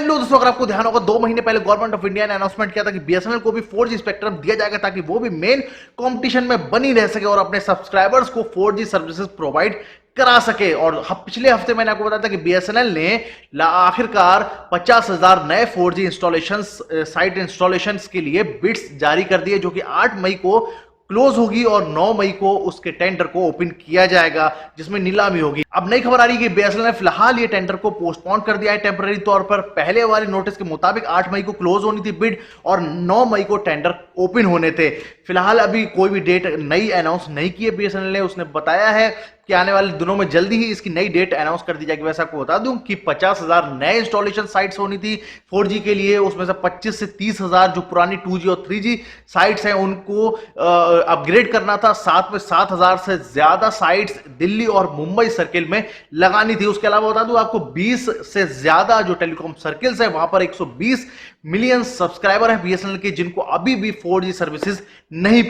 Hello दोस्तों, अगर आपको ध्यान होगा 2 महीने पहले गवर्नमेंट ऑफ इंडिया ने अनाउंसमेंट किया था कि बीएसएनएल को भी 4G स्पेक्ट्रम दिया जाएगा ताकि वो भी मेन कंपटीशन में बनी रह सके और अपने सब्सक्राइबर्स को 4G सर्विसेज प्रोवाइड करा सके। और पिछले हफ्ते मैंने आपको बताया था कि बीएसएनएल ने आखिरकार 50,000 नए 4G इंस्टॉलेशन साइट इंस्टॉलेशन के लिए बिड्स जारी कर दिए, जो कि 8 मई को क्लोज होगी और 9 मई को उसके टेंडर को ओपन किया जाएगा, जिसमें नीलामी होगी। अब नई खबर आ रही है कि बीएसएनएल ने फिलहाल ये टेंडर को पोस्टपोन कर दिया है टेंपरेरी तौर पर। पहले वाली नोटिस के मुताबिक 8 मई को क्लोज होनी थी बिड और 9 मई को टेंडर ओपन होने थे। फिलहाल अभी कोई भी डेट नई अनाउंस नहीं की है बीएसएनएल ने। उसने बताया है कि आने वाले दिनों में जल्दी ही इसकी नई डेट अनाउंस कर दी जाएगी। वैसे आपको बता दूं कि 50,000 नए इंस्टॉलेशन साइट्स होनी थी 4G के लिए, उसमें से 25 से 30,000 जो पुरानी 2G और 3G साइट्स हैं उनको अपग्रेड करना था। साथ में 7,000 से ज्यादा साइट्स दिल्ली और मुंबई सर्किल में लगानी थी। उसके अलावा बता दूं आपको 20 से ज्यादा जो टेलीकॉम सर्किल्स है वहां पर 120 मिलियन सब्सक्राइबर है बीएसएनएल के, जिनको अभी भी 4G सर्विसेज नहीं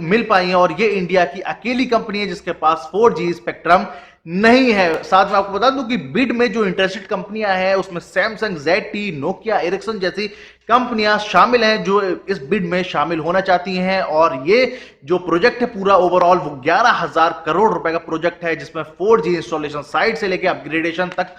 मिल पाई हैं। और ये इंडिया की अकेली कंपनी है जिसके पास 4G स्पेक्ट्रम नहीं है। साथ में आपको बता दूं कि बिड में जो इंटरेस्टेड कंपनियां हैं उसमें सैमसंग, ZTE, नोकिया, एरिक्सन जैसी कंपनियां शामिल हैं जो इस बिड में शामिल होना चाहती हैं। और ये जो प्रोजेक्ट है पूरा ओवरऑल वो 11,000 करोड़ रुपए का प्रोजेक्ट है, जिसमें 4G इंस्टॉलेशन साइट से लेकर अपग्रेडेशन तक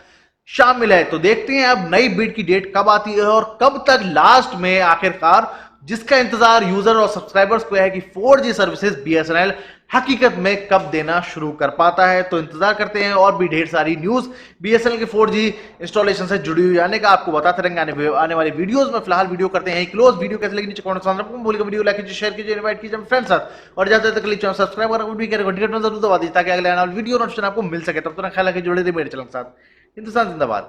शामिल है। तो देखते हैं अब नई बिड की डेट कब आती है और कब तक लास्ट में आखिरकार जिसका इंतजार यूजर और सब्सक्राइबर्स को है कि 4G सर्विसेज बीएसएनएल हकीकत में कब देना शुरू कर पाता है। तो इंतजार करते हैं और भी ढेर सारी न्यूज बीएसएनएल के 4G इंस्टॉलेशन से जुड़ी हुई आने का आपको बताते रहेंगे आने वाली वीडियोस में। फिलहाल वीडियो करते हैं क्लोज। वीडियो कैसे लगी नीचे कमेंट में भूलिएगा, वीडियो लाइक कीजिए, शेयर कीजिए, इनवाइट कीजिए फ्रेंड्स साथ और ज्यादा तक चैनल सब्सक्राइब करना जरूर दबा दीजिए ताकि अगले आने वाली वीडियो नोटिफिकेशन आपको मिल सके। तब तक ख्याल रखिए, जुड़े रहिए मेरे चैनल के साथ। हिंदुस्तान जिंदाबाद।